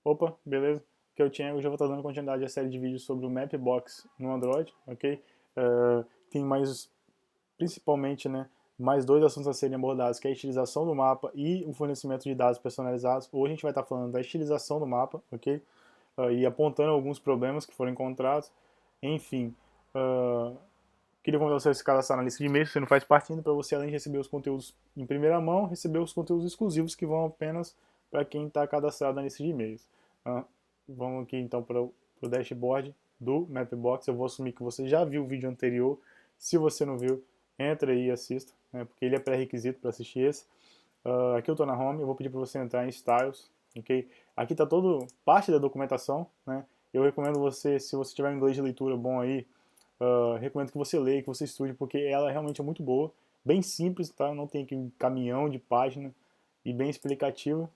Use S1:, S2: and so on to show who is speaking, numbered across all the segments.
S1: Opa, beleza? Que eu já vou estar dando continuidade à série de vídeos sobre o Mapbox no Android, ok? Tem mais, principalmente, né, mais dois assuntos a serem abordados, que é a estilização do mapa e o fornecimento de dados personalizados. Hoje a gente vai estar falando da estilização do mapa, ok? E apontando alguns problemas que foram encontrados. Enfim, queria convidar você a se cadastrar na lista de e-mails, se você não faz parte ainda, para você, além de receber os conteúdos em primeira mão, receber os conteúdos exclusivos que vão apenas para quem está cadastrado na lista de e-mails. Uh, Vamos aqui então para o dashboard do Mapbox. Eu vou assumir que você já viu o vídeo anterior. Se você não viu, entra aí e assista, né, porque ele é pré-requisito para assistir esse. Aqui eu estou na Home, eu vou pedir para você entrar em Styles, ok? Aqui está toda parte da documentação, né? Eu recomendo você, se você tiver um inglês de leitura bom aí, recomendo que você leia, que você estude, porque ela realmente é muito boa, bem simples, tá? Não tem aquele caminhão de página e bem explicativa.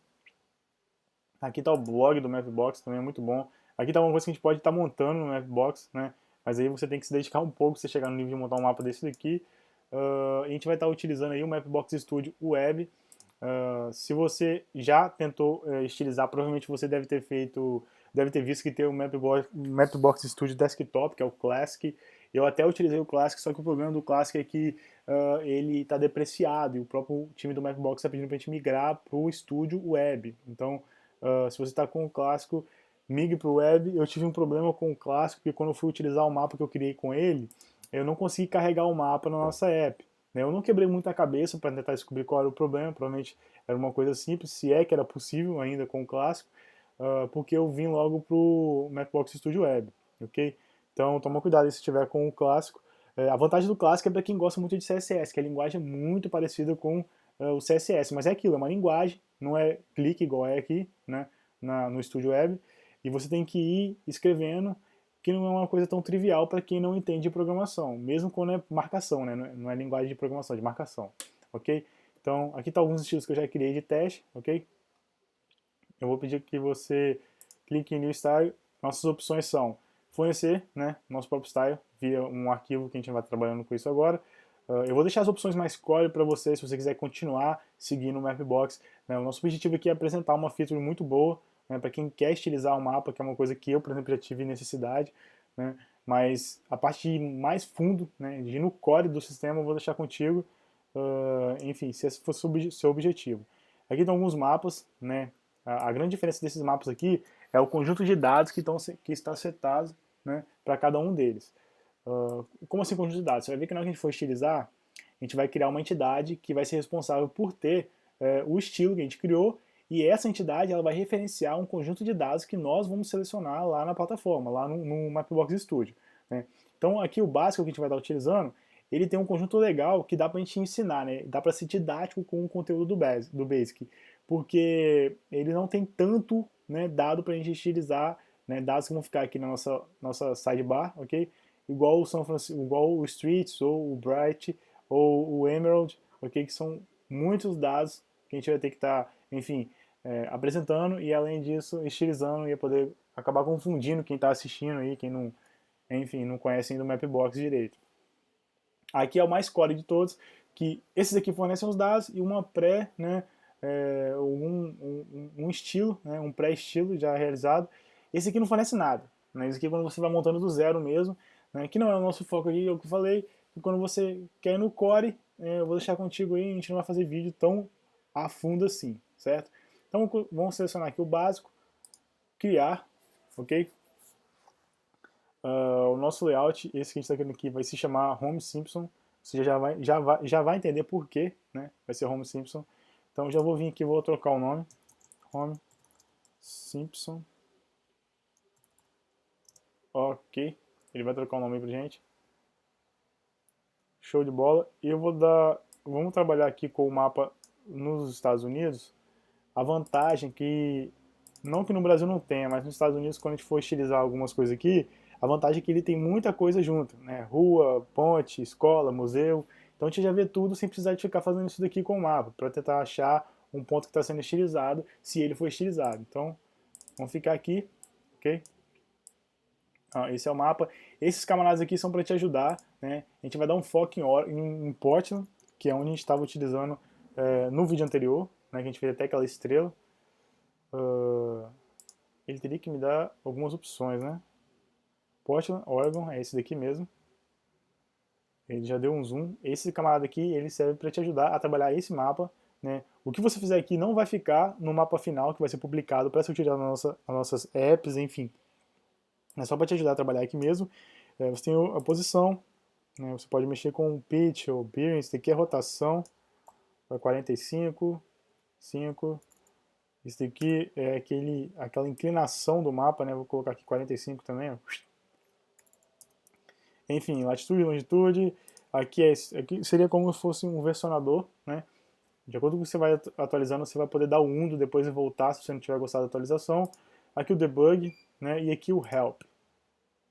S1: Aqui está o blog do Mapbox, também é muito bom. Aqui está uma coisa que a gente pode estar montando no Mapbox, né? Mas aí você tem que se dedicar um pouco, você chegar no nível de montar um mapa desse daqui. A gente vai estar utilizando aí o Mapbox Studio Web. Se você já tentou estilizar, provavelmente você deve ter visto que tem o Mapbox Studio Desktop, que é o Classic. Eu até utilizei o Classic, só que o problema do Classic é que ele está depreciado e o próprio time do Mapbox está pedindo para a gente migrar para o Studio Web. Então, se você está com o clássico, migre para o web. Eu tive um problema com o clássico, porque quando eu fui utilizar o mapa que eu criei com ele, eu não consegui carregar o mapa na nossa app. Né? Eu não quebrei muita cabeça para tentar descobrir qual era o problema, provavelmente era uma coisa simples, se é que era possível ainda com o clássico, porque eu vim logo para o Mapbox Studio Web, ok? Então toma cuidado se estiver com o clássico. A vantagem do clássico é para quem gosta muito de CSS, que a linguagem é muito parecida com o CSS, mas é aquilo, é uma linguagem, não é clique igual é aqui, né, no Studio Web, e você tem que ir escrevendo, que não é uma coisa tão trivial para quem não entende de programação, mesmo quando é marcação, né, não é linguagem de programação, é de marcação, ok? Então, aqui estão alguns estilos que eu já criei de teste, ok? Eu vou pedir que você clique em New Style. Nossas opções são fornecer, né, nosso próprio style via um arquivo que a gente vai trabalhando com isso agora. Eu vou deixar as opções mais core para você, se você quiser continuar seguindo o Mapbox. Né? O nosso objetivo aqui é apresentar uma feature muito boa, né, para quem quer estilizar o mapa, que é uma coisa que eu, por exemplo, já tive necessidade. Né? Mas a parte mais fundo, né, de ir no core do sistema, eu vou deixar contigo. Enfim, se esse for o seu objetivo. Aqui estão alguns mapas, né? A grande diferença desses mapas aqui é o conjunto de dados que está setado, né, para cada um deles. Como assim conjunto de dados? Você vai ver que na hora que a gente for estilizar, a gente vai criar uma entidade que vai ser responsável por ter o estilo que a gente criou, e essa entidade ela vai referenciar um conjunto de dados que nós vamos selecionar lá na plataforma, lá no Mapbox Studio. Né? Então aqui o básico que a gente vai estar utilizando, ele tem um conjunto legal que dá para a gente ensinar, né? Dá para ser didático com o conteúdo do Basic, porque ele não tem tanto, né, dado para a gente estilizar, né, dados que vão ficar aqui na nossa sidebar, ok? Igual o São Francisco, igual o Streets ou o Bright ou o Emerald, ok? Que são muitos dados que a gente vai ter que estar, enfim, apresentando e além disso estilizando e poder acabar confundindo quem está assistindo aí, quem não, enfim, não conhece ainda o Mapbox direito. Aqui é o mais core de todos, que esses aqui fornecem os dados e uma pré, né, um estilo, né, um pré-estilo já realizado. Esse aqui não fornece nada. Né, esse aqui é quando você vai montando do zero mesmo, né, que não é o nosso foco aqui, é o que eu falei, que quando você quer ir no core, eu vou deixar contigo aí, a gente não vai fazer vídeo tão a fundo assim, certo? Então vamos selecionar aqui o básico, criar, ok? O nosso layout, esse que a gente está querendo aqui, vai se chamar Home Simpson. Você já vai entender por quê, né? Vai ser Home Simpson. Então já vou vir aqui, vou trocar o nome. Home Simpson. Ok. Ele vai trocar o nome aí pra gente. Show de bola. E eu vou dar. Vamos trabalhar aqui com o mapa nos Estados Unidos. A vantagem que. Não que no Brasil não tenha, mas nos Estados Unidos, quando a gente for estilizar algumas coisas aqui, a vantagem é que ele tem muita coisa junto, né? Rua, ponte, escola, museu. Então a gente já vê tudo sem precisar de ficar fazendo isso daqui com o mapa, para tentar achar um ponto que está sendo estilizado, se ele for estilizado. Então, vamos ficar aqui, ok? Esse é o mapa. Esses camaradas aqui são para te ajudar, né? A gente vai dar um foco em Portland, que é onde a gente estava utilizando no vídeo anterior, né? Que a gente fez até aquela estrela. ele teria que me dar algumas opções, né? Portland, Oregon, é esse daqui mesmo. Ele já deu um zoom. Esse camarada aqui, ele serve para te ajudar a trabalhar esse mapa, né? O que você fizer aqui não vai ficar no mapa final que vai ser publicado para ser utilizado nas nossas apps, enfim. É só para te ajudar a trabalhar aqui mesmo. Você tem a posição, né? Você pode mexer com o pitch ou bearing, isso aqui é rotação, para 45, 5. Isso daqui é aquela inclinação do mapa, né? Vou colocar aqui 45 também, ó. Enfim, latitude e longitude. Aqui seria como se fosse um versionador, né? De acordo com o que você vai atualizando, você vai poder dar o undo depois e voltar se você não tiver gostado da atualização. Aqui o debug, né? E aqui o help.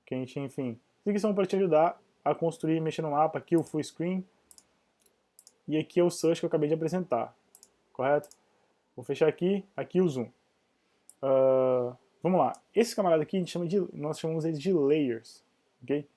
S1: Que a gente, enfim, aqui são para te ajudar a construir e mexer no mapa. Aqui o full screen. E aqui é o search que eu acabei de apresentar, correto? Vou fechar aqui o zoom. Vamos lá. Esse camarada aqui nós chamamos ele de layers, ok?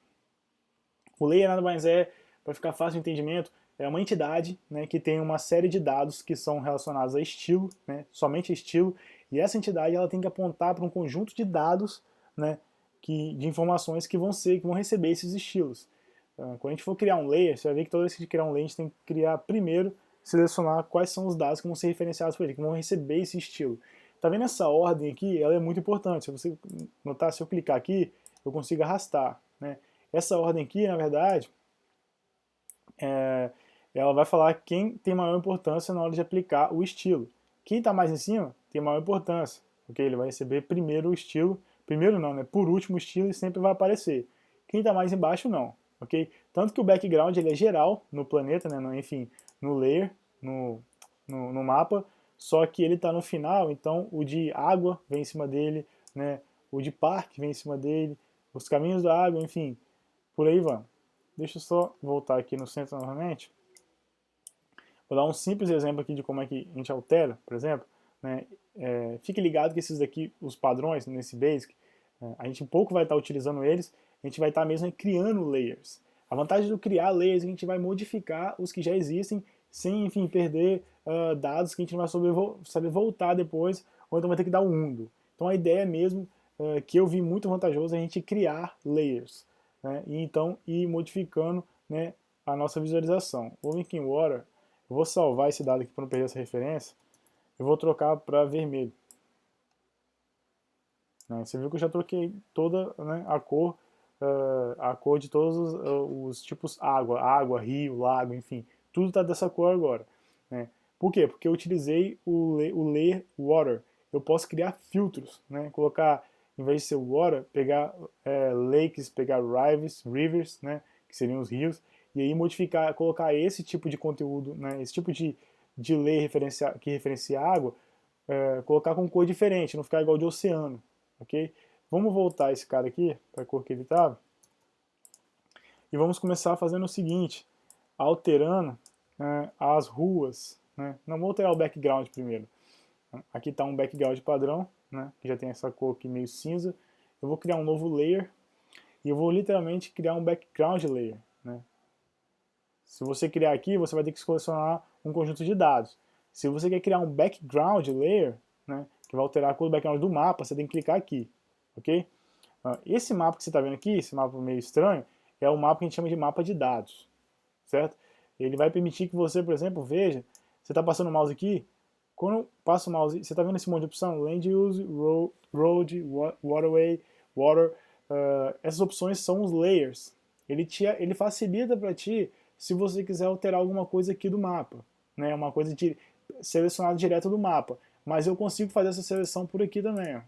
S1: O layer nada mais é, para ficar fácil de entendimento, é uma entidade, né, que tem uma série de dados que são relacionados a estilo, né, somente a estilo, e essa entidade ela tem que apontar para um conjunto de dados, né, de informações que vão receber esses estilos. Quando a gente for criar um layer, você vai ver que toda vez que a gente criar um layer, a gente tem que criar primeiro, selecionar quais são os dados que vão ser referenciados por ele, que vão receber esse estilo. Tá vendo essa ordem aqui? Ela é muito importante. Se você notar, se eu clicar aqui, eu consigo arrastar, né? Essa ordem aqui, na verdade, ela vai falar quem tem maior importância na hora de aplicar o estilo. Quem está mais em cima tem maior importância, porque ele vai receber primeiro o estilo, primeiro não, né? Por último o estilo e sempre vai aparecer. Quem está mais embaixo não, ok? Tanto que o background ele é geral no planeta, né? Enfim, no layer, no mapa, só que ele está no final, então o de água vem em cima dele, né? O de parque vem em cima dele, os caminhos da água, enfim, por aí vamos. Deixa eu só voltar aqui no centro novamente. Vou dar um simples exemplo aqui de como é que a gente altera, por exemplo. Né? Fique ligado que esses daqui, os padrões nesse Basic, a gente pouco vai estar utilizando eles, a gente vai estar mesmo criando layers. A vantagem do criar layers é que a gente vai modificar os que já existem sem, enfim, perder dados que a gente não vai saber voltar depois, ou então vai ter que dar um undo. Então a ideia mesmo, que eu vi muito vantajoso, é a gente criar layers, né? E então ir modificando, né, a nossa visualização. O Link in Water, eu vou salvar esse dado aqui para não perder essa referência, eu vou trocar para vermelho. Você viu que eu já troquei toda, né, a cor de todos os tipos água, rio, lago, enfim, tudo está dessa cor agora. Né? Por quê? Porque eu utilizei o layer water. Eu posso criar filtros, né? Colocar, em vez de ser water, pegar lakes, pegar rivers, né? Que seriam os rios, e aí modificar, colocar esse tipo de conteúdo, né? Esse tipo de layer que referencia água, colocar com cor diferente, não ficar igual de oceano, ok? Vamos voltar esse cara aqui para a cor que ele estava e vamos começar fazendo o seguinte, alterando as ruas, né? Não vou alterar o background primeiro. Aqui está um background padrão, né? Que já tem essa cor aqui meio cinza. Eu vou criar um novo layer e eu vou literalmente criar um background layer, né? Se você criar aqui, você vai ter que selecionar um conjunto de dados. Se você quer criar um background layer, né, que vai alterar a cor do background do mapa, você tem que clicar aqui, ok? Esse mapa que você está vendo aqui, esse mapa meio estranho, é o mapa que a gente chama de mapa de dados, certo? Ele vai permitir que você, por exemplo, veja, você está passando o mouse aqui, quando passa o mouse, você está vendo esse monte de opção, Land Use, Road, Waterway, Water, essas opções são os layers. Ele facilita para ti se você quiser alterar alguma coisa aqui do mapa, né? Uma coisa selecionada direto do mapa. Mas eu consigo fazer essa seleção por aqui também. Ó.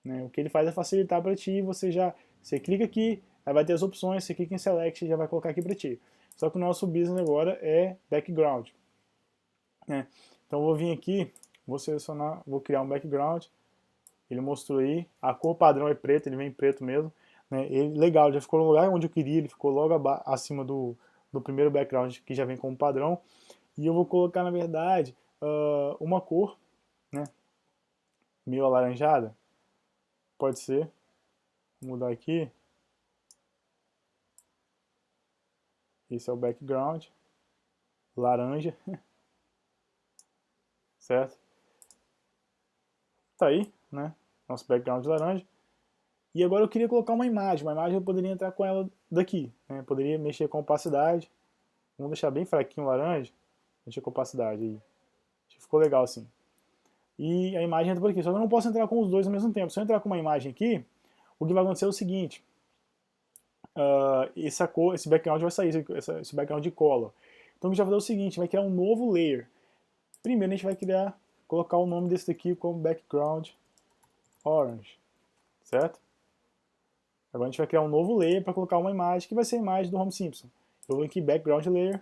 S1: Né? O que ele faz é facilitar para ti, você clica aqui, aí vai ter as opções, você clica em Select e já vai colocar aqui para ti. Só que o nosso business agora é background. Né? Então eu vou vir aqui, vou selecionar, vou criar um background. Ele mostrou aí, a cor padrão é preto, ele vem preto mesmo. Né? Ele, legal, já ficou no lugar onde eu queria, ele ficou logo acima do primeiro background que já vem como padrão. E eu vou colocar, na verdade, uma cor, né, meio alaranjada. Pode ser. Vou mudar aqui. Esse é o background. Laranja. Certo? Tá aí, né? nosso background laranja. E agora eu queria colocar uma imagem eu poderia entrar com ela daqui, né? Poderia mexer com a opacidade, vamos deixar bem fraquinho o laranja, mexer com a opacidade aí, acho que ficou legal assim. E a imagem entra por aqui, só que eu não posso entrar com os dois ao mesmo tempo. Se eu entrar com uma imagem aqui, o que vai acontecer é o seguinte, esse background vai sair, esse background de cola. Então a gente vai fazer o seguinte, vai criar um novo layer. Primeiro a gente vai colocar o nome desse daqui como background orange, certo? Agora a gente vai criar um novo layer para colocar uma imagem, que vai ser a imagem do Homer Simpson. Eu vou aqui, background layer,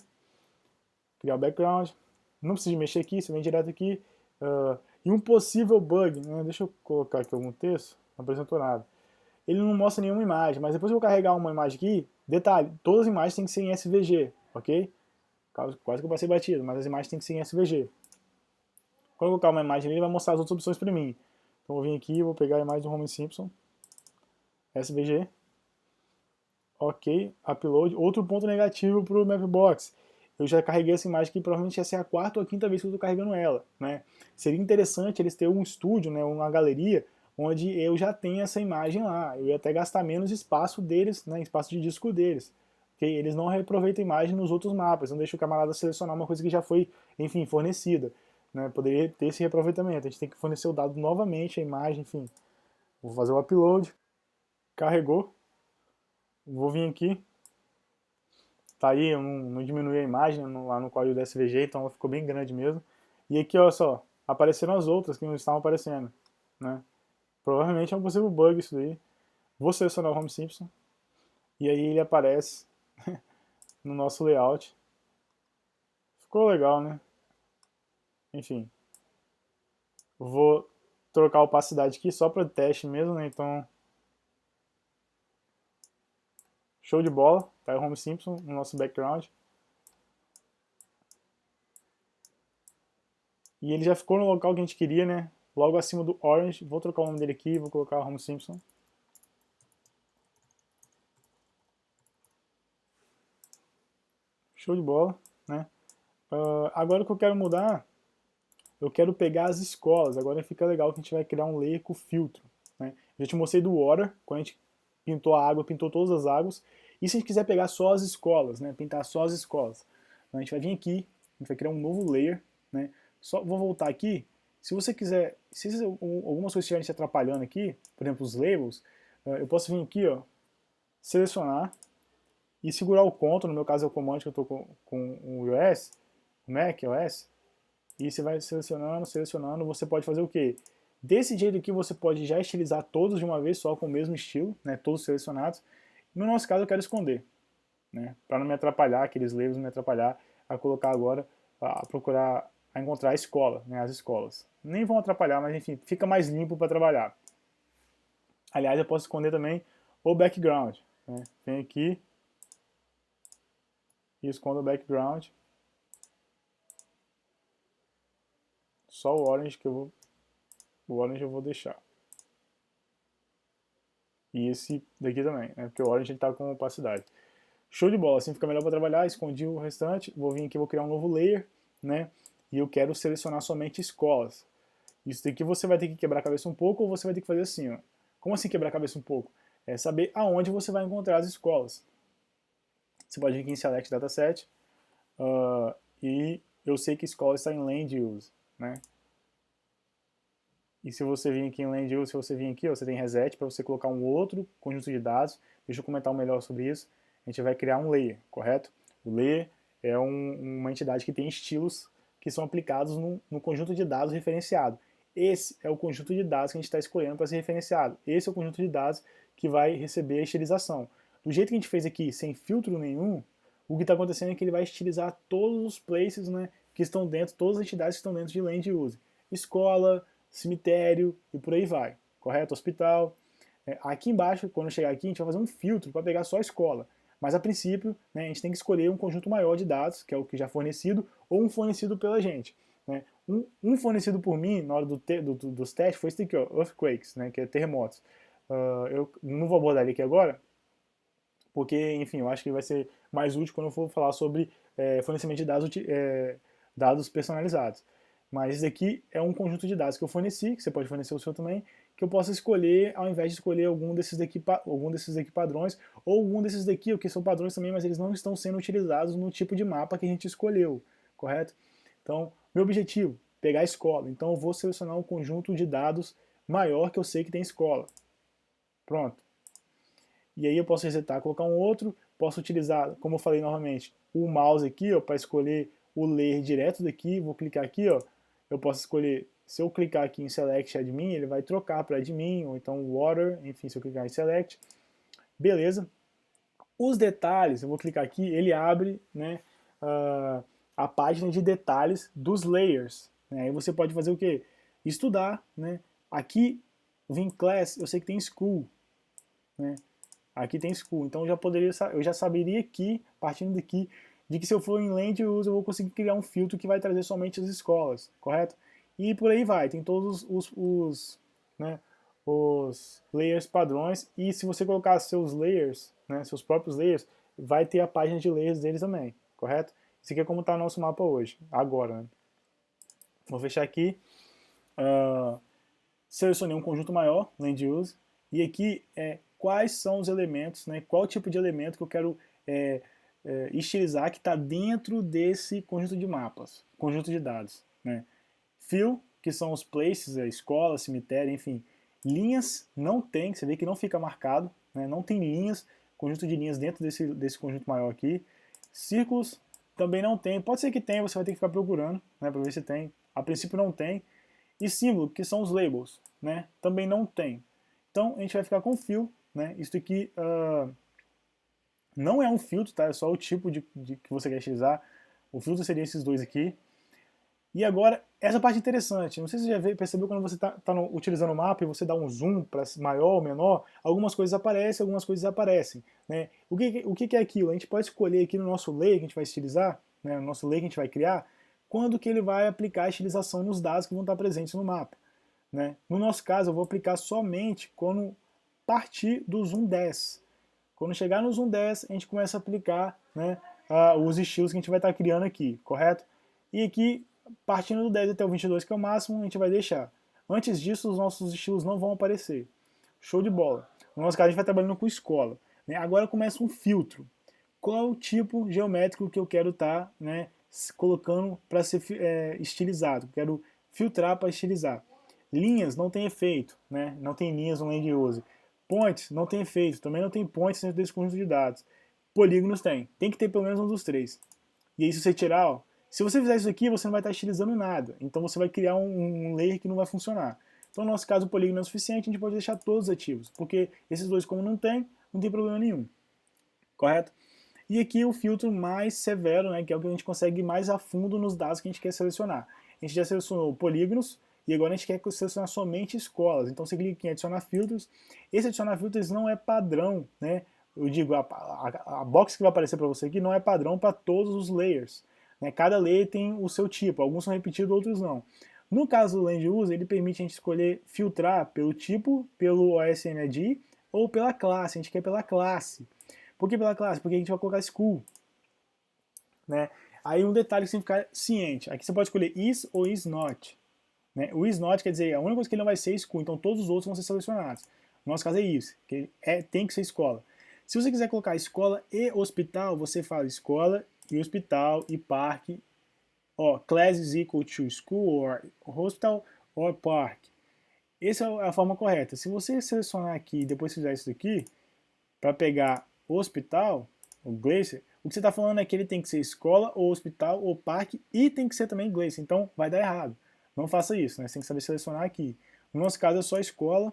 S1: criar o background, não precisa mexer aqui, você vem direto aqui. E um possível bug, né? Deixa eu colocar aqui algum texto, não apresentou nada. Ele não mostra nenhuma imagem, mas depois que eu carregar uma imagem aqui, detalhe, todas as imagens têm que ser em SVG, ok? Quase que eu passei batido, mas as imagens têm que ser em SVG. Quando eu colocar uma imagem ali, ele vai mostrar as outras opções para mim. Então eu vou vir aqui e vou pegar a imagem do Homer Simpson, SVG, ok, upload. Outro ponto negativo para o Mapbox, eu já carreguei essa imagem aqui, provavelmente essa é a quarta ou a quinta vez que eu estou carregando ela, né? Seria interessante eles terem um estúdio, né, uma galeria, onde eu já tenho essa imagem lá, eu ia até gastar menos espaço deles, né, espaço de disco deles, porque eles não reaproveitam a imagem nos outros mapas, não deixa o camarada selecionar uma coisa que já foi, enfim, fornecida, né? Poderia ter esse reaproveitamento, a gente tem que fornecer o dado novamente, a imagem, enfim. Vou fazer o upload, carregou, vou vir aqui, tá aí, eu não diminui a imagem lá no código do SVG, então ela ficou bem grande mesmo. E aqui, olha só, apareceram as outras que não estavam aparecendo, né? Provavelmente é um possível bug isso daí. Vou selecionar o Homer Simpson, e aí ele aparece no nosso layout. Ficou legal, né? Enfim. Vou trocar a opacidade aqui só para teste mesmo, né? Então, show de bola. Tá aí o Homer Simpson no nosso background. E ele já ficou no local que a gente queria, né? Logo acima do Orange. Vou trocar o nome dele aqui, vou colocar Homer Simpson. Show de bola, né? Agora o que eu quero mudar, eu quero pegar as escolas. Agora fica legal que a gente vai criar um layer com filtro, né? Eu já te mostrei do Water, quando a gente pintou a água, pintou todas as águas. E se a gente quiser pegar só as escolas, né? Pintar só as escolas. Então a gente vai vir aqui, a gente vai criar um novo layer, né? Só vou voltar aqui. Se você quiser, se algumas coisas estiverem se atrapalhando aqui, por exemplo, os labels, eu posso vir aqui, ó, selecionar e segurar o Ctrl, no meu caso é o comando que eu estou com o iOS, o Mac OS, e você vai selecionando, selecionando, você pode fazer o quê? Desse jeito aqui você pode já estilizar todos de uma vez só com o mesmo estilo, né, todos selecionados. No nosso caso eu quero esconder, né, para não me atrapalhar, aqueles labels não me atrapalhar a colocar agora, a procurar, a encontrar a escola, né, as escolas. Nem vão atrapalhar, mas enfim, fica mais limpo para trabalhar. Aliás, eu posso esconder também o background, né, vem aqui e escondo o background. Só o orange eu vou deixar. E esse daqui também, né? Porque o orange está com opacidade. Show de bola, assim fica melhor para trabalhar. Escondi o restante, vou vir aqui, vou criar um novo layer, né? E eu quero selecionar somente escolas. Isso daqui você vai ter que quebrar a cabeça um pouco, ou você vai ter que fazer assim, ó. Como assim quebrar a cabeça um pouco? É saber aonde você vai encontrar as escolas. Você pode vir aqui em Select Dataset, e eu sei que escola está em Land Use, né? E se você vir aqui em Land Use, se você vir aqui, ó, você tem Reset para você colocar um outro conjunto de dados. Deixa eu comentar melhor sobre isso. A gente vai criar um layer, correto? O layer é uma entidade que tem estilos que são aplicados no conjunto de dados referenciado. Esse é o conjunto de dados que a gente está escolhendo para ser referenciado. Esse é o conjunto de dados que vai receber a estilização. Do jeito que a gente fez aqui, sem filtro nenhum, o que está acontecendo é que ele vai estilizar todos os places, né, que estão dentro, todas as entidades que estão dentro de Land Use. Escola, cemitério e por aí vai, correto? Hospital. Aqui embaixo, quando chegar aqui, a gente vai fazer um filtro para pegar só a escola. Mas a princípio, né, a gente tem que escolher um conjunto maior de dados, que é o que já é fornecido, ou um fornecido pela gente. Né? Um fornecido por mim, na hora dos testes, foi esse aqui, ó, Earthquakes, né, que é terremotos. Eu não vou abordar ele aqui agora, porque, enfim, eu acho que vai ser mais útil quando eu for falar sobre fornecimento de dados, dados personalizados. Mas esse daqui é um conjunto de dados que eu forneci, que você pode fornecer o seu também, que eu posso escolher, ao invés de escolher algum desses daqui padrões, ou algum desses daqui, que são padrões também, mas eles não estão sendo utilizados no tipo de mapa que a gente escolheu, correto? Então, meu objetivo, pegar a escola. Então eu vou selecionar um conjunto de dados maior que eu sei que tem escola. Pronto. E aí eu posso resetar, colocar um outro, posso utilizar, como eu falei novamente, o mouse aqui para escolher o layer direto daqui, vou clicar aqui, ó, eu posso escolher, se eu clicar aqui em Select Admin, ele vai trocar para Admin, ou então Water, enfim, se eu clicar em Select, beleza. Os detalhes, eu vou clicar aqui, ele abre, né, a página de detalhes dos layers, né, aí você pode fazer o que? Estudar, né, aqui vem Class, eu sei que tem School, né, aqui tem School, então eu já saberia aqui, partindo daqui, de que se eu for em Land Use eu vou conseguir criar um filtro que vai trazer somente as escolas, correto? E por aí vai, tem todos né, os layers padrões, e se você colocar seus layers, né, seus próprios layers, vai ter a página de layers deles também, correto? Isso aqui é como está o nosso mapa hoje, agora, né? Vou fechar aqui, selecionei um conjunto maior, Land Use, e aqui quais são os elementos, né, qual tipo de elemento que eu quero estilizar que está dentro desse conjunto de mapas, conjunto de dados. Né? Fill, que são os places, escola, cemitério, enfim. Linhas não tem, você vê que não fica marcado, né? Não tem linhas, conjunto de linhas dentro desse conjunto maior aqui. Círculos também não tem, pode ser que tenha, você vai ter que ficar procurando, né, para ver se tem. A princípio não tem. E símbolo, que são os labels, né? Também não tem. Então a gente vai ficar com fill, né? Isso aqui não é um filtro, tá? É só o tipo de que você quer utilizar. O filtro seria esses dois aqui. E agora, essa parte interessante. Não sei se você já percebeu quando você está utilizando o mapa e você dá um zoom para maior ou menor, algumas coisas aparecem, algumas coisas desaparecem. Né? O que é aquilo? A gente pode escolher aqui no nosso layer que a gente vai estilizar, né, no nosso layer que a gente vai criar, quando que ele vai aplicar a estilização nos dados que vão estar presentes no mapa. Né? No nosso caso, eu vou aplicar somente quando partir do zoom 10. Quando chegar no zoom 10, a gente começa a aplicar, né, os estilos que a gente vai estar criando aqui, correto? E aqui, partindo do 10 até o 22, que é o máximo, a gente vai deixar. Antes disso, os nossos estilos não vão aparecer. Show de bola. No nosso caso, a gente vai trabalhando com escola. Né? Agora começa um filtro. Qual é o tipo geométrico que eu quero estar, né, colocando para ser estilizado? Quero filtrar para estilizar. Linhas não tem efeito, né? Não tem linhas no Land Use. Points não tem efeito, também não tem points dentro desse conjunto de dados. Polígonos tem que ter pelo menos um dos três. E aí se você tirar, ó, se você fizer isso aqui, você não vai estar estilizando nada. Então você vai criar um layer que não vai funcionar. Então no nosso caso o polígono é o suficiente, a gente pode deixar todos ativos, porque esses dois como não tem problema nenhum. Correto? E aqui o filtro mais severo, né, que é o que a gente consegue ir mais a fundo nos dados que a gente quer selecionar. A gente já selecionou polígonos, e agora a gente quer selecionar somente escolas. Então você clica em adicionar filtros. Esse adicionar filtros não é padrão, né? Eu digo, a box que vai aparecer para você aqui não é padrão para todos os layers. Né? Cada layer tem o seu tipo, alguns são repetidos, outros não. No caso do Land Use, ele permite a gente escolher filtrar pelo tipo, pelo OSMID ou pela classe. A gente quer pela classe. Por que pela classe? Porque a gente vai colocar school. Né? Aí um detalhe que você tem que ficar ciente. Aqui você pode escolher is ou is not. Né? O is not quer dizer a única coisa que ele não vai ser school, então todos os outros vão ser selecionados. No nosso caso é isso, que tem que ser escola. Se você quiser colocar escola e hospital, você fala escola e hospital e parque. Ó, class is equal to school or hospital or park. Essa é a forma correta. Se você selecionar aqui e depois fizer isso aqui, para pegar hospital, o Glacier, o que você está falando é que ele tem que ser escola, ou hospital, ou parque, e tem que ser também Glacier. Então vai dar errado. Não faça isso, né? Você tem que saber selecionar aqui. No nosso caso é só escola,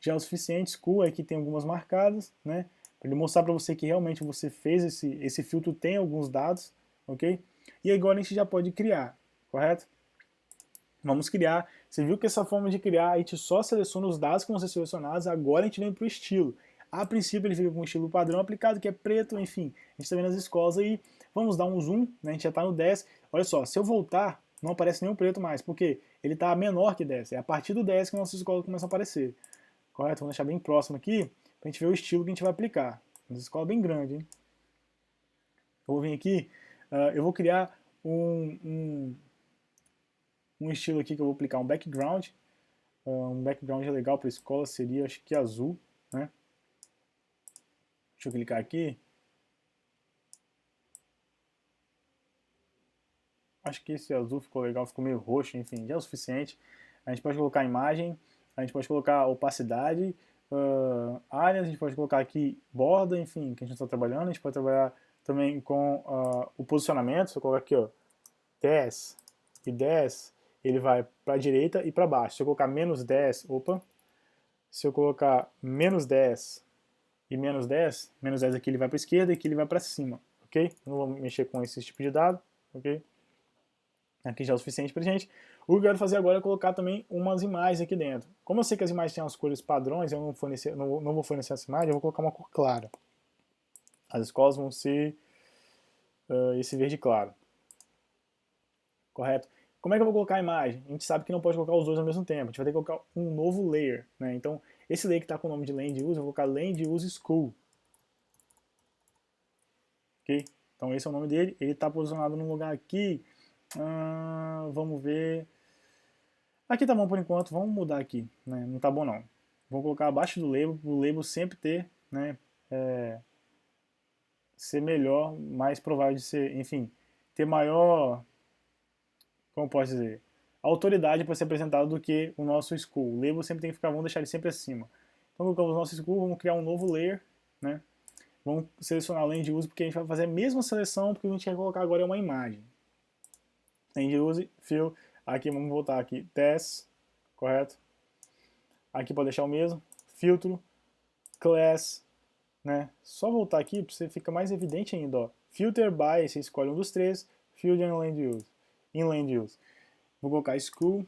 S1: já é o suficiente. School, aqui tem algumas marcadas, né? Para ele mostrar para você que realmente você fez esse filtro, tem alguns dados, ok? E agora a gente já pode criar, correto? Vamos criar. Você viu que essa forma de criar, a gente só seleciona os dados que vão ser selecionados, agora a gente vem para o estilo. A princípio ele fica com o estilo padrão aplicado, que é preto, enfim. A gente está vendo as escolas aí. Vamos dar um zoom, né? A gente já está no 10. Olha só, se eu voltar, não aparece nenhum preto mais, porque ele está menor que 10. É a partir do 10 que a nossa escola começa a aparecer. Correto? Vamos deixar bem próximo aqui, para a gente ver o estilo que a gente vai aplicar. Uma escola bem grande, hein? Eu vou vir aqui, eu vou criar um Um estilo aqui que eu vou aplicar um background. Um background legal para a escola seria, acho que azul, né? Deixa eu clicar aqui. Acho que esse azul ficou legal, ficou meio roxo, enfim, já é o suficiente. A gente pode colocar imagem, a gente pode colocar opacidade, áreas, a gente pode colocar aqui borda, enfim, que a gente está trabalhando. A gente pode trabalhar também com o posicionamento. Se eu colocar aqui, ó, 10 e 10, ele vai para a direita e para baixo. Se eu colocar menos 10, opa, se eu colocar menos 10 e menos 10 aqui ele vai para a esquerda e aqui ele vai para cima, ok? Não vou mexer com esse tipo de dado, ok? Aqui já é o suficiente pra gente. O que eu quero fazer agora é colocar também umas imagens aqui dentro. Como eu sei que as imagens têm as cores padrões, eu não vou fornecer essa imagem, eu vou colocar uma cor clara. As escolas vão ser esse verde claro. Correto? Como é que eu vou colocar a imagem? A gente sabe que não pode colocar os dois ao mesmo tempo. A gente vai ter que colocar um novo layer, né? Então, esse layer que está com o nome de Land Use, eu vou colocar Land Use School. Ok? Então, esse é o nome dele. Ele está posicionado num lugar aqui. Vamos ver. Aqui tá bom por enquanto, vamos mudar aqui, né? Não tá bom não. Vou colocar abaixo do label, o label sempre ter, né, ser melhor, mais provável de ser, enfim, ter maior, como posso dizer, autoridade para ser apresentado do que o nosso school. O label sempre tem que ficar, vamos deixar ele sempre acima. Então colocamos o nosso school, vamos criar um novo layer, né? Vamos selecionar o land use, porque a gente vai fazer a mesma seleção, porque a gente quer colocar agora é uma imagem. Land use, fill, aqui vamos voltar aqui, test, correto? Aqui pode deixar o mesmo, filtro, class, né? Só voltar aqui para você ficar mais evidente ainda, ó. Filter by, você escolhe um dos três, field and land use. In land use. Vou colocar school,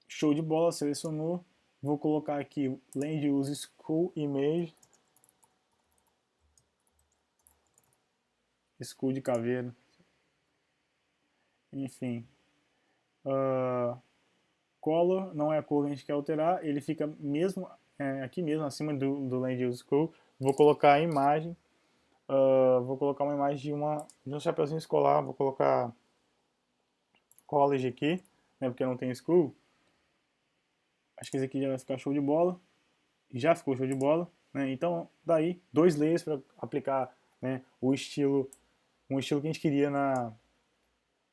S1: show de bola, selecionou. Vou colocar aqui land use school image, school de caveira. Enfim. Color não é a cor que a gente quer alterar, ele fica mesmo aqui mesmo, acima do Land Use School. Vou colocar a imagem, vou colocar uma imagem de um chapeuzinho escolar, vou colocar college aqui, né, porque não tem school. Acho que esse aqui já vai ficar show de bola, já ficou show de bola, né? Então daí, dois layers para aplicar, né, um estilo que a gente queria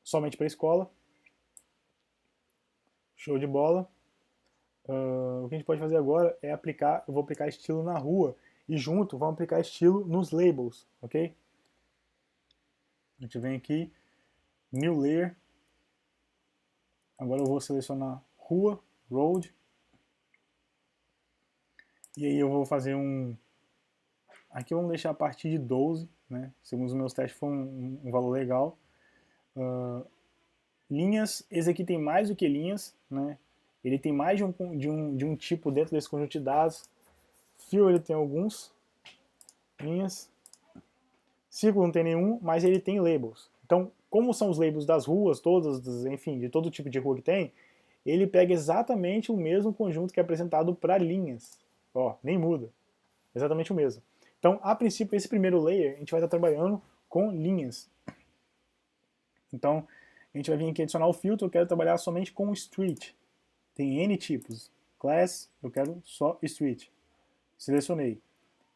S1: somente para a escola. Show de bola. O que a gente pode fazer agora é aplicar, eu vou aplicar estilo na rua e junto vamos aplicar estilo nos labels, ok? A gente vem aqui, New Layer, agora eu vou selecionar rua, road, e aí eu vou fazer aqui vamos deixar a partir de 12, né? Segundo os meus testes foi um valor legal. Linhas, esse aqui tem mais do que linhas, né? Ele tem mais de um tipo dentro desse conjunto de dados. Fill ele tem alguns linhas. Círculo não tem nenhum, mas ele tem labels. Então, como são os labels das ruas, todas, enfim, de todo tipo de rua que tem, ele pega exatamente o mesmo conjunto que é apresentado para linhas. Ó, nem muda. Exatamente o mesmo. Então, a princípio, esse primeiro layer, a gente vai estar trabalhando com linhas. Então, a gente vai vir aqui adicionar o filtro, eu quero trabalhar somente com street. Tem N tipos. Class, eu quero só street. Selecionei.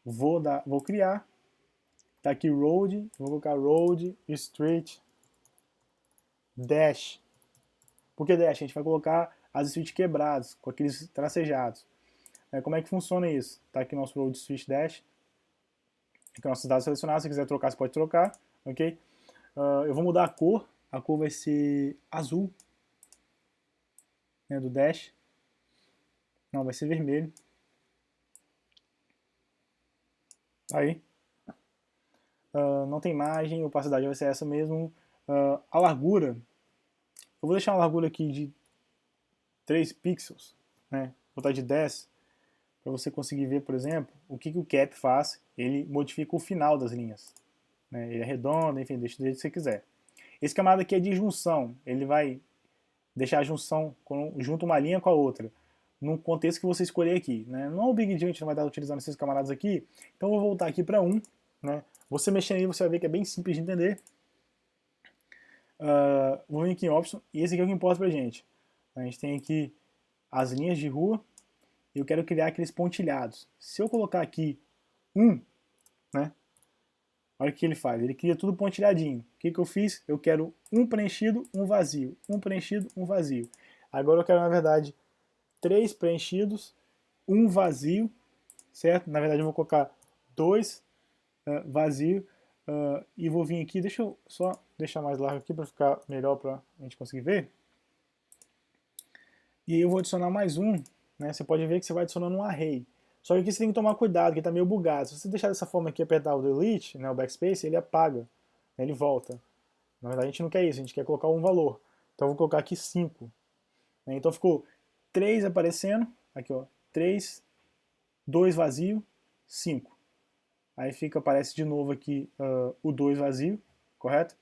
S1: Vou criar. Tá aqui road, vou colocar road, street, dash. Por que dash? A gente vai colocar as streets quebradas, com aqueles tracejados. Como é que funciona isso? Tá aqui nosso road, street, dash. Aqui nossos dados selecionados, se quiser trocar, você pode trocar, ok? Eu vou mudar a cor vai ser azul, né, do dash. Não, vai ser vermelho. Aí. Não tem margem, a opacidade vai ser essa mesmo. A largura, eu vou deixar uma largura aqui de 3 pixels, né? Vou botar de 10, para você conseguir ver, por exemplo, o que o cap faz. Ele modifica o final das linhas, né? Ele é redondo, enfim, deixa do jeito que você quiser. Esse camarada aqui é de junção, ele vai deixar a junção, junto uma linha com a outra, no contexto que você escolher aqui, né? Não é o Big Deal, a gente não vai estar utilizando esses camaradas aqui, então eu vou voltar aqui para 1, né? Você mexendo aí, você vai ver que é bem simples de entender. Vou vir aqui em Option, e esse aqui é o que importa pra gente. A gente tem aqui as linhas de rua, e eu quero criar aqueles pontilhados. Se eu colocar aqui 1, né? Olha o que ele faz, ele cria tudo pontilhadinho. O que eu fiz? Eu quero um preenchido, um vazio. Um preenchido, um vazio. Agora eu quero, na verdade, 3 preenchidos, um vazio, certo? Na verdade eu vou colocar 2 vazio, e vou vir aqui, deixa eu só deixar mais largo aqui para ficar melhor para a gente conseguir ver. E aí eu vou adicionar mais um, né? Você pode ver que você vai adicionando um array. Só que aqui você tem que tomar cuidado, que está meio bugado. Se você deixar dessa forma aqui e apertar o delete, né, o backspace, ele apaga, né, ele volta. Na verdade a gente não quer isso, a gente quer colocar um valor. Então eu vou colocar aqui 5. Né? Então ficou 3 aparecendo, aqui ó, 3, 2 vazio, 5. Aí aparece de novo aqui o 2 vazio, correto?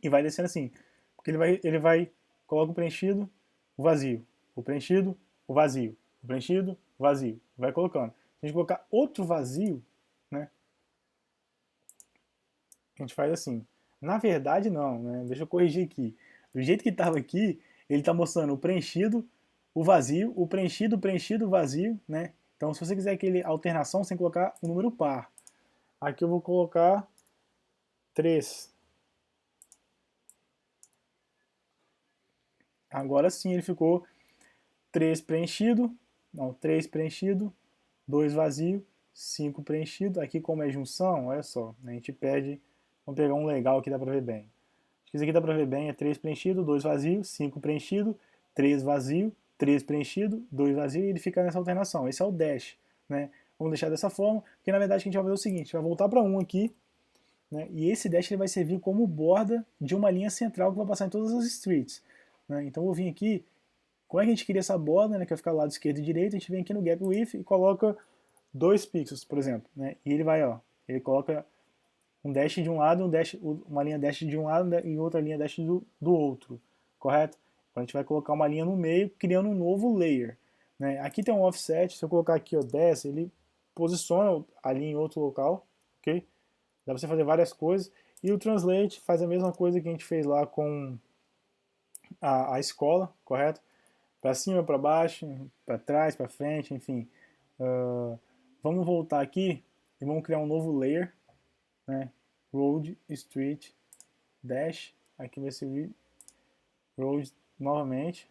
S1: E vai descendo assim, porque ele vai coloca o preenchido, o vazio, o preenchido, o vazio, o preenchido, o vazio, vai colocando. Se a gente colocar outro vazio, né, a gente faz assim. Na verdade não, né, deixa eu corrigir aqui. Do jeito que estava aqui, ele está mostrando o preenchido, o vazio, o preenchido, preenchido, vazio, né? Então se você quiser aquele alternação, você tem que colocar um número par. Aqui eu vou colocar 3. Agora sim ele ficou 3 preenchido, não, 3 preenchido, 2 vazio, 5 preenchido. Aqui como é junção, olha só, a gente pede, vamos pegar um legal que dá para ver bem. Acho que isso aqui dá para ver bem, é 3 preenchido, 2 vazio, 5 preenchido, 3 vazio, 3 preenchido, 2 vazio, e ele fica nessa alternação. Esse é o dash, né? Vamos deixar dessa forma, porque na verdade a gente vai fazer o seguinte, a gente vai voltar para 1 aqui, né? E esse dash ele vai servir como borda de uma linha central que vai passar em todas as streets. Né? Então eu vou vir aqui, como é que a gente cria essa borda, né, que vai ficar do lado esquerdo e direito, a gente vem aqui no gap width e coloca 2 pixels, por exemplo. Né? E ele vai, ó, ele coloca um dash de um lado, uma linha dash de um lado e outra linha dash do outro, correto? Então a gente vai colocar uma linha no meio, criando um novo layer. Né? Aqui tem um offset, se eu colocar aqui ó, 10, ele posiciona a linha em outro local, ok? Dá pra você fazer várias coisas. E o Translate faz a mesma coisa que a gente fez lá com a escola, correto? Para cima, para baixo, para trás, para frente, enfim. Vamos voltar aqui e vamos criar um novo layer, né? Road, Street, Dash. Aqui vai ser Road novamente.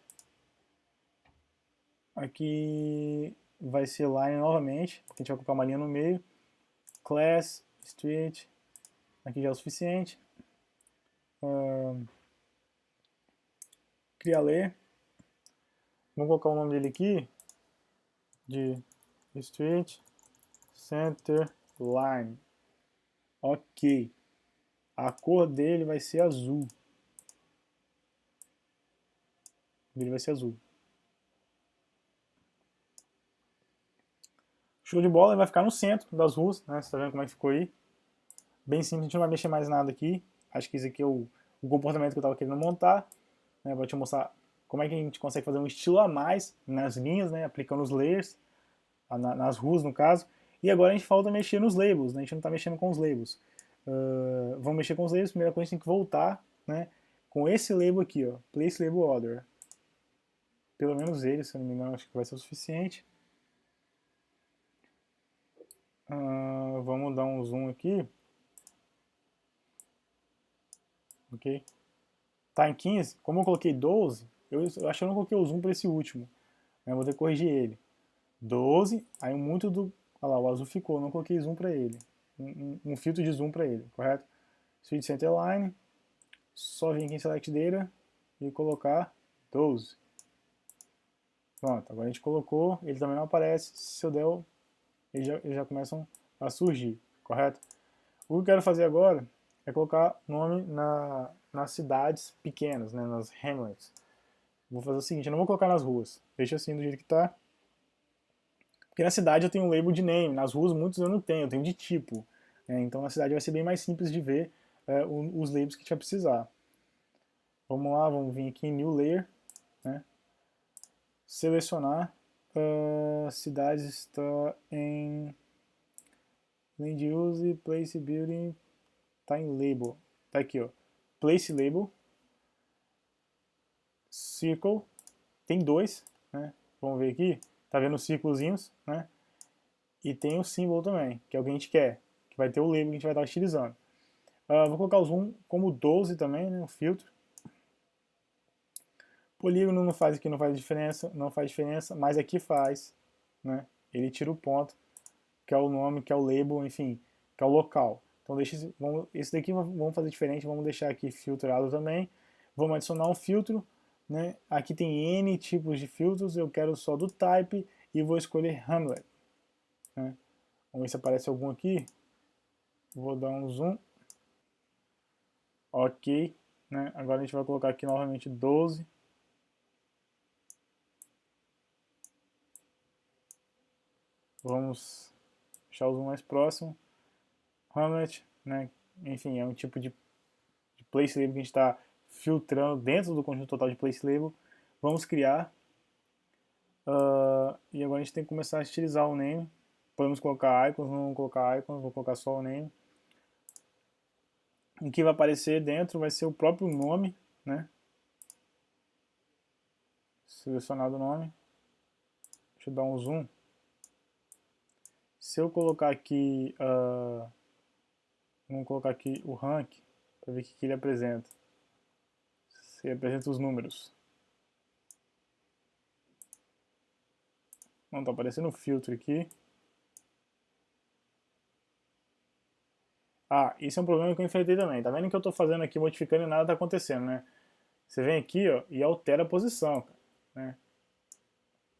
S1: Aqui vai ser Line novamente, porque a gente vai colocar uma linha no meio. Class, Street, aqui já é o suficiente. Criar layer. Vamos colocar o nome dele aqui de Street Center Line. Ok. A cor dele vai ser azul. Ele vai ser azul. Show de bola, ele vai ficar no centro das ruas, né? Você tá vendo como é que ficou aí? Bem simples, a gente não vai mexer mais nada aqui. Acho que esse aqui é o comportamento que eu estava querendo montar. Né? Vou te mostrar como é que a gente consegue fazer um estilo a mais nas linhas, né? Aplicando os layers, nas ruas no caso. E agora a gente falta mexer nos labels, né? A gente não está mexendo com os labels. Vamos mexer com os labels, primeira coisa a gente tem que voltar, né? Com esse label aqui, ó, Place Label Order. Pelo menos ele, se eu não me engano, acho que vai ser o suficiente. Vamos dar um zoom aqui. Ok? Tá em 15. Como eu coloquei 12, eu acho que eu não coloquei o zoom para esse último. Eu vou ter que corrigir ele. 12, aí muito do... Olha lá, o azul ficou, não coloquei zoom para ele. Um filtro de zoom para ele, correto? Switch Center Line, só vir aqui em Select Data e colocar 12. Pronto, agora a gente colocou, ele também não aparece, se eu der, eles já começam a surgir, correto? O que eu quero fazer agora é colocar nome nas cidades pequenas, né, nas hamlets. Vou fazer o seguinte, eu não vou colocar nas ruas, deixa assim do jeito que está. Porque na cidade eu tenho um label de name, nas ruas muitos eu não tenho, eu tenho de tipo. Né? Então na cidade vai ser bem mais simples de ver os labels que a gente vai precisar. Vamos lá, vamos vir aqui em New Layer, né? Selecionar, cidades está em Land Use, Place Building, está em Label, está aqui ó, place label, circle, tem dois, né? Vamos ver aqui, tá vendo os círculozinhos, né? E tem o símbolo também, que é o que a gente quer, que vai ter o label que a gente vai estar utilizando. Vou colocar o zoom como 12 também, né? O filtro. Polígono não faz aqui, não faz diferença, mas aqui faz, né? Ele tira o ponto, que é o nome, que é o label, enfim, que é o local. Então deixa esse daqui vamos fazer diferente, vamos deixar aqui filtrado também. Vamos adicionar um filtro, né? Aqui tem N tipos de filtros, eu quero só do type e vou escolher Hamlet, né? Vamos ver se aparece algum aqui. Vou dar um zoom. Ok, né? Agora a gente vai colocar aqui novamente 12. Vamos deixar o zoom mais próximo. Hamlet, né? Enfim, é um tipo de place label que a gente está filtrando dentro do conjunto total de place label. Vamos criar. E agora a gente tem que começar a estilizar o name. Podemos colocar icons, não vamos colocar icons, vou colocar só o name. O que vai aparecer dentro vai ser o próprio nome, né? Selecionado o nome. Deixa eu dar um zoom. Se eu colocar aqui, vamos colocar aqui o rank, para ver o que ele apresenta. Se ele apresenta os números. Não, está aparecendo um filtro aqui. Ah, isso é um problema que eu enfrentei também. Tá vendo que eu estou fazendo aqui, modificando e nada está acontecendo, né? Você vem aqui, ó, e altera a posição, né?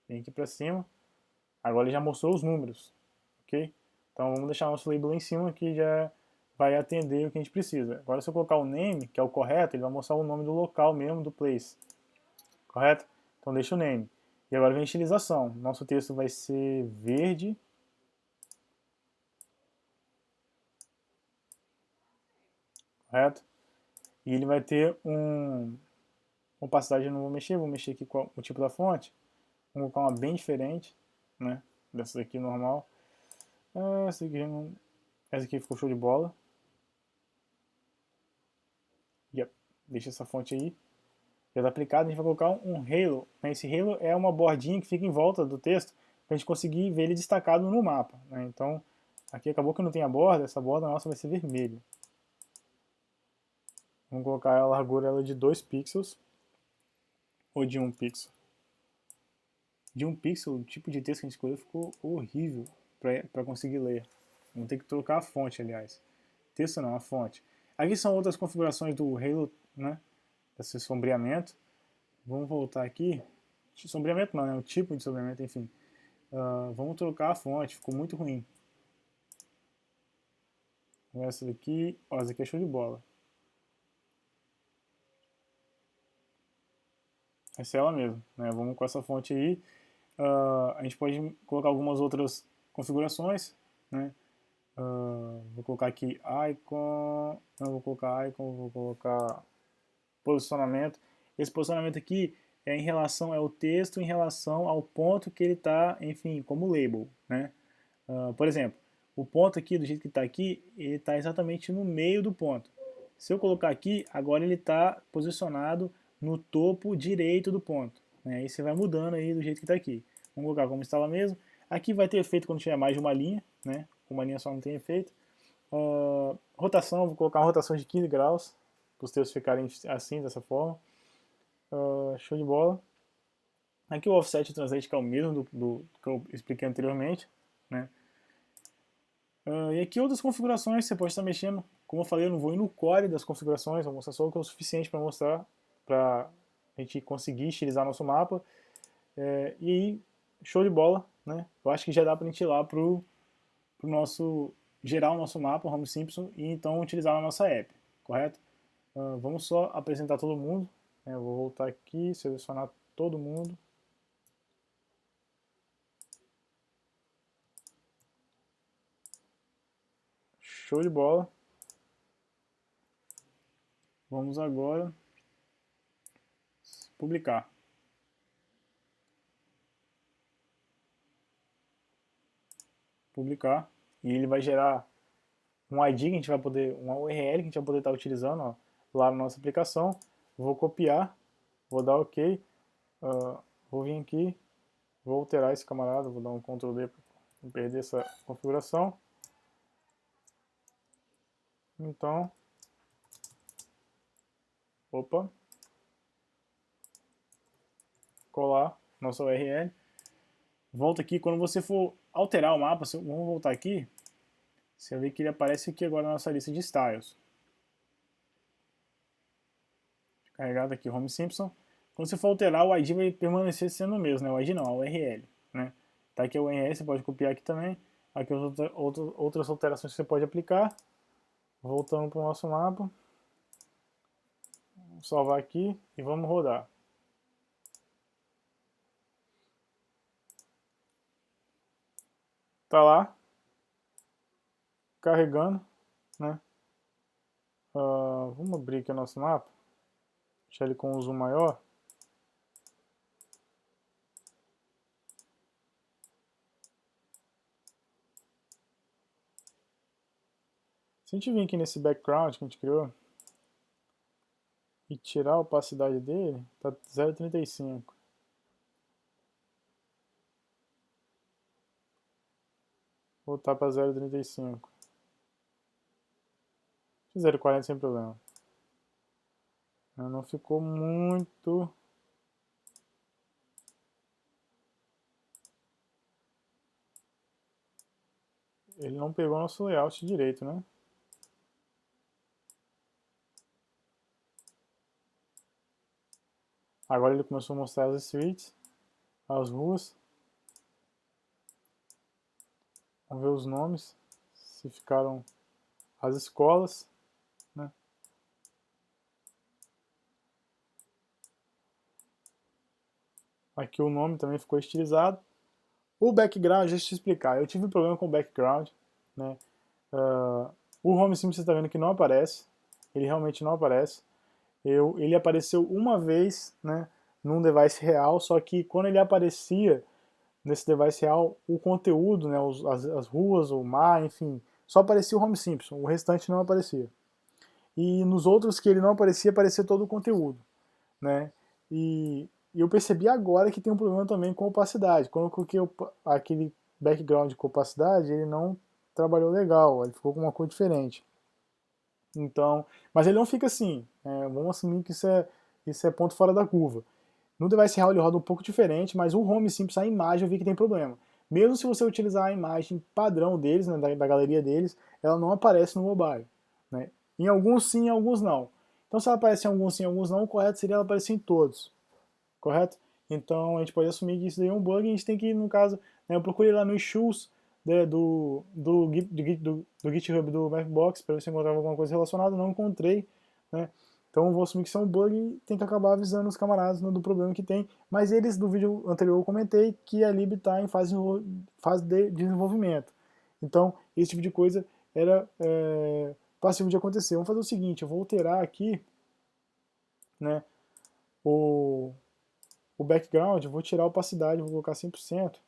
S1: Vem aqui para cima. Agora ele já mostrou os números, ok? Então vamos deixar nosso label em cima que já vai atender o que a gente precisa. Agora se eu colocar o name, que é o correto, ele vai mostrar o nome do local mesmo, do place. Correto? Então deixa o name. E agora vem a estilização. Nosso texto vai ser verde. Correto? E ele vai ter opacidade, eu não vou mexer aqui com o tipo da fonte. Vamos colocar uma bem diferente, né? Dessa daqui normal. Essa aqui ficou show de bola. Yep. Deixa essa fonte aí. Já está aplicado, a gente vai colocar um halo. Esse halo é uma bordinha que fica em volta do texto para a gente conseguir ver ele destacado no mapa, né? Então, aqui acabou que não tem a borda, essa borda nossa vai ser vermelha. Vamos colocar a largura ela de 2 pixels ou de 1 pixel. De 1 pixel, o tipo de texto que a gente escolheu ficou horrível para conseguir ler. Vamos ter que trocar a fonte, aliás. Texto não, a fonte. Aqui são outras configurações do halo, né? Esse sombreamento. Vamos voltar aqui. Sombreamento não, né? O tipo de sombreamento, enfim. Vamos trocar a fonte, ficou muito ruim. Essa daqui, ó, essa aqui é show de bola. Essa é ela mesmo, né? Vamos com essa fonte aí. A gente pode colocar algumas outras configurações, né? Vou colocar aqui icon, não vou colocar icon, vou colocar posicionamento. Esse posicionamento aqui é em relação ao texto, em relação ao ponto que ele está, enfim, como label, né? Por exemplo, o ponto aqui, do jeito que está aqui, ele está exatamente no meio do ponto. Se eu colocar aqui, agora ele está posicionado no topo direito do ponto, né? Aí você vai mudando aí do jeito que está aqui. Vamos colocar como está lá mesmo. Aqui vai ter efeito quando tiver mais de uma linha, né? Uma linha só não tem efeito. Rotação, vou colocar uma rotação de 15 graus, para os textos ficarem assim, dessa forma. Show de bola. Aqui o offset translate, que é o mesmo do que eu expliquei anteriormente, né? E aqui outras configurações você pode estar mexendo. Como eu falei, eu não vou ir no core das configurações, vou mostrar só o que é o suficiente para mostrar, para a gente conseguir estilizar nosso mapa. E aí, show de bola, né? Eu acho que já dá para a gente ir lá para o nosso, gerar o nosso mapa, o Home Simpson, e então utilizar a nossa app, correto? Vamos só apresentar todo mundo. Eu vou voltar aqui, selecionar todo mundo. Show de bola. Vamos agora publicar. E ele vai gerar um ID que a gente vai poder, uma URL que a gente vai poder estar utilizando, ó, lá na nossa aplicação. Vou copiar, vou dar OK, vou vir aqui, vou alterar esse camarada, vou dar um Ctrl D para não perder essa configuração. Então, opa, colar nossa URL. Volta aqui, quando você for alterar o mapa, vamos voltar aqui, você vai ver que ele aparece aqui agora na nossa lista de styles. Carregado aqui Home Simpson. Quando você for alterar, o ID vai permanecer sendo o mesmo, né? O ID não, a URL, né? Tá aqui a URL, você pode copiar aqui também. Aqui outras alterações que você pode aplicar. Voltando para o nosso mapa. Vou salvar aqui e vamos rodar. Tá lá, carregando, né? Vamos abrir aqui o nosso mapa, deixar ele com um zoom maior. Se a gente vir aqui nesse background que a gente criou e tirar a opacidade dele, tá 0,35. Voltar para 0,35. 0,40 sem problema. Não ficou muito... Ele não pegou nosso layout direito, né? Agora ele começou a mostrar as streets, as ruas. Vamos ver os nomes, se ficaram as escolas, né? Aqui o nome também ficou estilizado. O background, deixa eu te explicar. Eu tive um problema com o background, né? O Home Sim você está vendo que não aparece. Ele realmente não aparece. Ele apareceu uma vez, né, num device real, só que quando ele aparecia nesse device real, o conteúdo, né, as ruas, o mar, enfim, só aparecia o Home Simpson, o restante não aparecia. E nos outros que ele não aparecia, aparecia todo o conteúdo, né? E eu percebi agora que tem um problema também com opacidade. Quando eu coloquei aquele background com opacidade, ele não trabalhou legal, ele ficou com uma cor diferente. Então, mas ele não fica assim. Vamos assumir que isso é ponto fora da curva. No device real ele roda um pouco diferente, mas o Home Simpson, a imagem, eu vi que tem problema. Mesmo se você utilizar a imagem padrão deles, né, da galeria deles, ela não aparece no mobile. Né? Em alguns sim, em alguns não. Então se ela aparece em alguns sim, em alguns não, o correto seria ela aparecer em todos. Correto? Então a gente pode assumir que isso daí é um bug e a gente tem que, no caso, né, eu procurei lá no issues, né, do GitHub do Mapbox para ver se eu encontrava alguma coisa relacionada, não encontrei, né? Então eu vou assumir que isso é um bug e tem que acabar avisando os camaradas, né, do problema que tem. Mas eles, no vídeo anterior eu comentei que a lib está em fase de desenvolvimento. Então esse tipo de coisa era passível de acontecer. Vamos fazer o seguinte, eu vou alterar aqui, né, o background, eu vou tirar a opacidade, vou colocar 100%,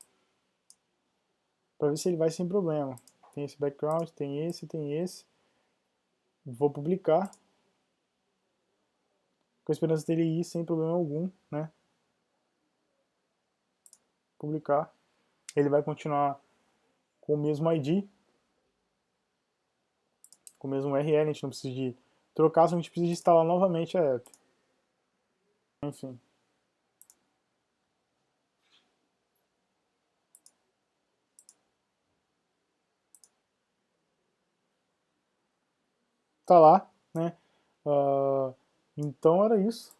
S1: para ver se ele vai sem problema. Tem esse background, tem esse. Vou publicar, com a esperança dele ir sem problema algum, né? Publicar. Ele vai continuar com o mesmo ID, com o mesmo URL, a gente não precisa de trocar, só a gente precisa de instalar novamente a app. Enfim. Tá lá, né? Então era isso,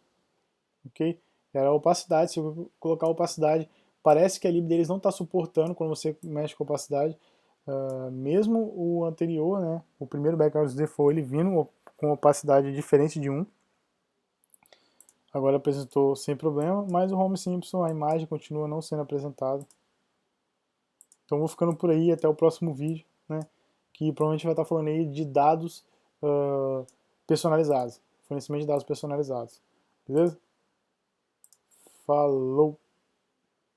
S1: ok? Era a opacidade. Se eu colocar a opacidade, parece que a lib deles não está suportando quando você mexe com a opacidade. Mesmo o anterior, né? O primeiro background default, ele vindo com opacidade diferente de 1. Agora apresentou sem problema, mas o Home Simpson, a imagem continua não sendo apresentada. Então vou ficando por aí até o próximo vídeo, né? Que provavelmente vai estar falando aí de dados personalizados, fornecimento de dados personalizados. Beleza? Falou!